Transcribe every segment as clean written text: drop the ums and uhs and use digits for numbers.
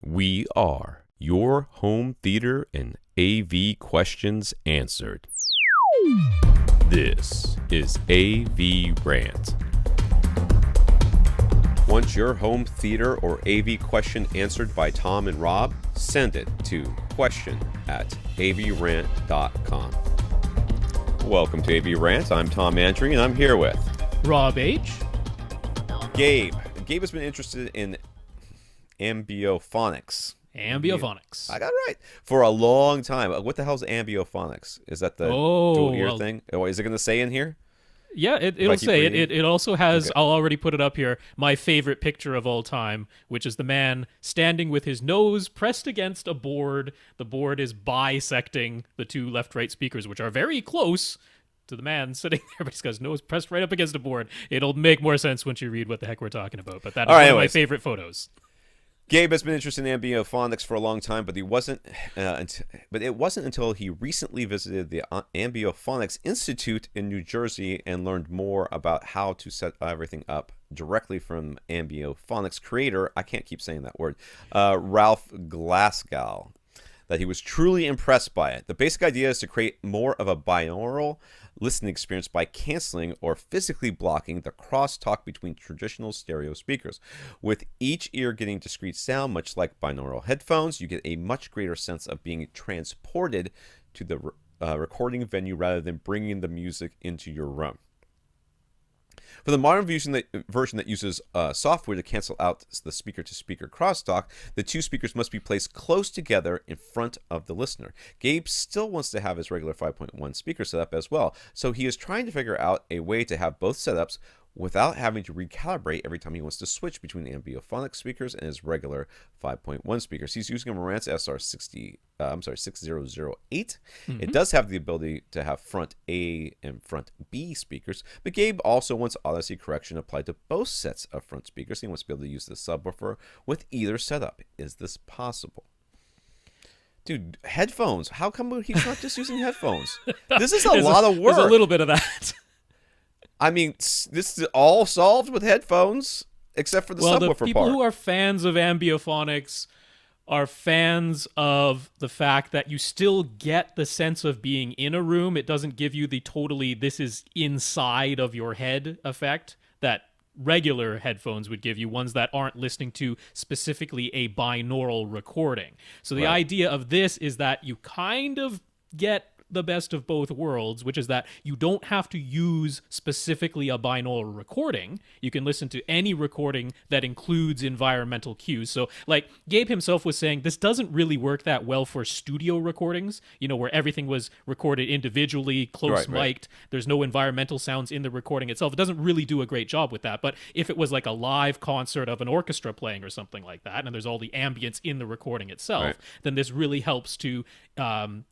We are your home theater and AV questions answered. This is AVRant. Want your home theater or AV question answered by Tom and Rob? Send it to question@avrant.com. Welcome to AVRant. I'm Tom Andry, and I'm here with Rob H. Gabe. Gabe has been interested in Ambiophonics. Ambiophonics. I got it right. For a long time. What the hell's Ambiophonics? Is that the dual ear thing? Or is it going to say in here? Yeah, it'll say it. It also has, okay. I'll already put it up here, my favorite picture of all time, which is the man standing with his nose pressed against a board. The board is bisecting the two left-right speakers, which are very close to the man sitting there, but he's got his nose pressed right up against a board. It'll make more sense once you read what the heck we're talking about, but that is one of my favorite photos. Gabe has been interested in Ambiophonics for a long time, but it wasn't until he recently visited the Ambiophonics Institute in New Jersey and learned more about how to set everything up directly from Ambiophonics creator, I can't keep saying that word, Ralph Glasgow, that he was truly impressed by it. The basic idea is to create more of a binaural listening experience by canceling or physically blocking the crosstalk between traditional stereo speakers. With each ear getting discrete sound, much like binaural headphones, you get a much greater sense of being transported to the recording venue rather than bringing the music into your room. For the modern version that uses software to cancel out the speaker-to-speaker crosstalk, the two speakers must be placed close together in front of the listener. Gabe still wants to have his regular 5.1 speaker setup as well, so he is trying to figure out a way to have both setups without having to recalibrate every time he wants to switch between Ambiophonic speakers and his regular 5.1 speakers. He's using a Marantz SR6008. Mm-hmm. It does have the ability to have front A and front B speakers, but Gabe also wants Odyssey correction applied to both sets of front speakers. He wants to be able to use the subwoofer with either setup. Is this possible? Dude, headphones. How come he's not just using headphones? This is a lot of work. There's a little bit of that. I mean, this is all solved with headphones, except for the subwoofer part. The people who are fans of Ambiophonics are fans of the fact that you still get the sense of being in a room. It doesn't give you the totally, this is inside of your head effect that regular headphones would give you, ones that aren't listening to specifically a binaural recording. So the idea of this is that you kind of get the best of both worlds, which is that you don't have to use specifically a binaural recording. You can listen to any recording that includes environmental cues. So like Gabe himself was saying, this doesn't really work that well for studio recordings, where everything was recorded individually, close mic'd. There's no environmental sounds in the recording itself. It doesn't really do a great job with that. But if it was like a live concert of an orchestra playing or something like that, and there's all the ambience in the recording itself, then this really helps to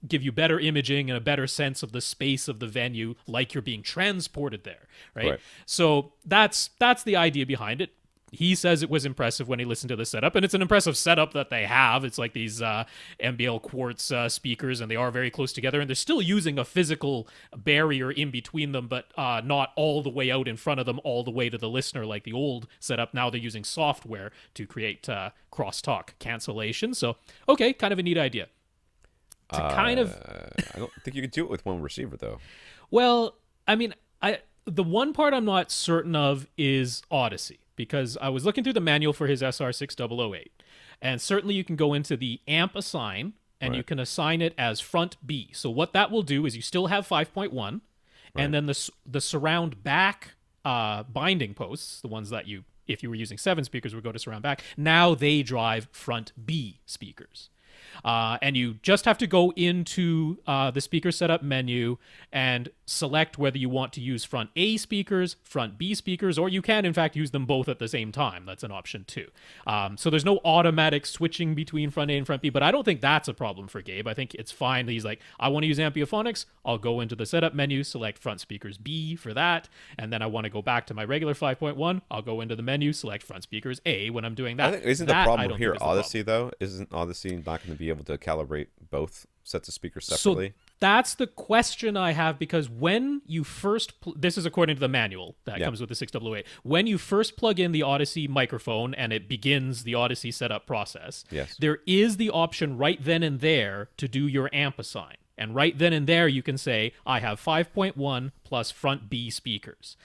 give you better imaging and a better sense of the space of the venue, like you're being transported there, right? So that's the idea behind it. He says it was impressive when he listened to the setup, and it's an impressive setup that they have. It's like these MBL Quartz speakers, and they are very close together, and they're still using a physical barrier in between them, but not all the way out in front of them, all the way to the listener like the old setup. Now they're using software to create crosstalk cancellation. So, okay, kind of a neat idea. I don't think you could do it with one receiver, though. Well, I mean, the one part I'm not certain of is Odyssey, because I was looking through the manual for his SR6008, and certainly you can go into the amp assign, and you can assign it as front B. So what that will do is you still have 5.1, and then the surround back binding posts, the ones that you, if you were using 7 speakers, would go to surround back, now they drive front B speakers. And you just have to go into the speaker setup menu and select whether you want to use front A speakers, front B speakers, or you can, in fact, use them both at the same time. That's an option, too. So there's no automatic switching between front A and front B, but I don't think that's a problem for Gabe. I think it's fine. He's like, I want to use Ambiophonics. I'll go into the setup menu, select front speakers B for that, and then I want to go back to my regular 5.1. I'll go into the menu, select front speakers A when I'm doing that. I think, isn't the problem here Odyssey, though? Isn't Odyssey not going to be able to calibrate both sets of speakers separately? That's the question I have, because when you first this is according to the manual that Yeah. comes with the 6008. When you first plug in the Odyssey microphone and it begins the Odyssey setup process, Yes. there is the option right then and there to do your amp assign. And right then and there you can say, I have 5.1 plus front B speakers.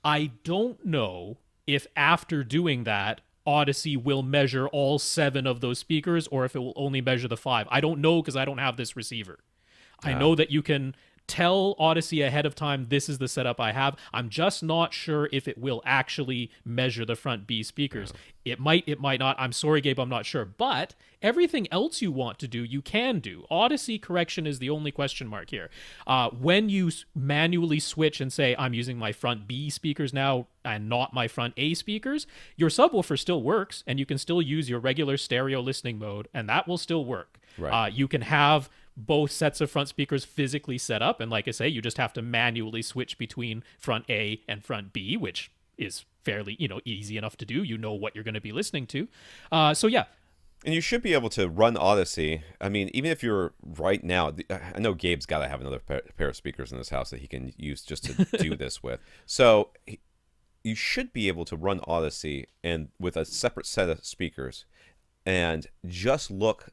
I don't know if after doing that, Odyssey will measure all 7 of those speakers, or if it will only measure the 5. I don't know, because I don't have this receiver. I know that you can tell Odyssey ahead of time, this is the setup I have. I'm just not sure if it will actually measure the front B speakers. It might not. I'm sorry, Gabe, I'm not sure. But everything else you want to do, you can do. Odyssey correction is the only question mark here. When you manually switch and say, I'm using my front B speakers now and not my front A speakers, your subwoofer still works, and you can still use your regular stereo listening mode, and that will still work. Right. You can have both sets of front speakers physically set up, and like I say, you just have to manually switch between front A and front B, which is fairly easy enough to do. You know what you're going to be listening to. So yeah. And you should be able to run Odyssey. I mean, even if you're right now, I know Gabe's got to have another pair of speakers in his house that he can use just to do this with. So you should be able to run Odyssey and with a separate set of speakers, and just look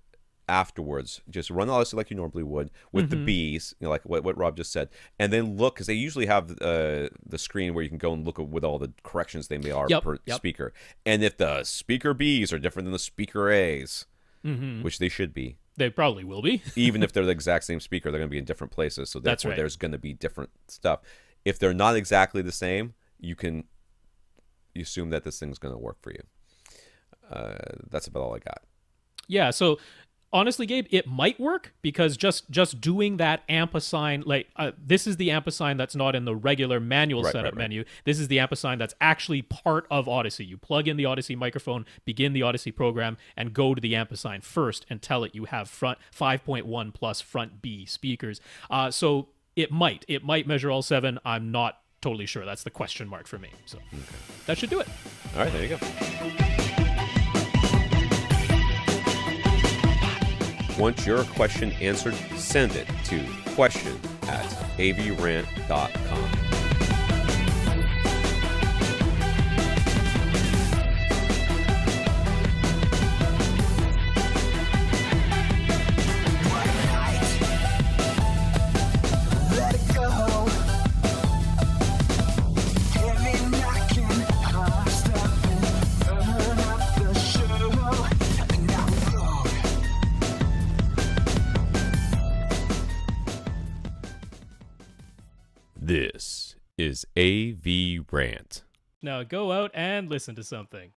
afterwards. Just run Odyssey like you normally would with the Bs, like what Rob just said, and then look, because they usually have the screen where you can go and look at with all the corrections they are per speaker. And if the speaker Bs are different than the speaker As, which they should be, they probably will be. even if they're the exact same speaker, they're going to be in different places. So That's therefore, right. there's going to be different stuff. If they're not exactly the same, you assume that this thing's going to work for you. That's about all I got. Yeah, so honestly, Gabe, it might work, because just doing that amp assign, this is the amp assign that's not in the regular manual setup menu. This is the amp assign that's actually part of Odyssey. You plug in the Odyssey microphone, begin the Odyssey program, and go to the amp assign first and tell it you have front 5.1 plus front B speakers. So it might measure all 7. I'm not totally sure. That's the question mark for me. So that should do it. All right, there you go. Want your question answered? Send it to question@avrant.com. This is AVRant. Now go out and listen to something.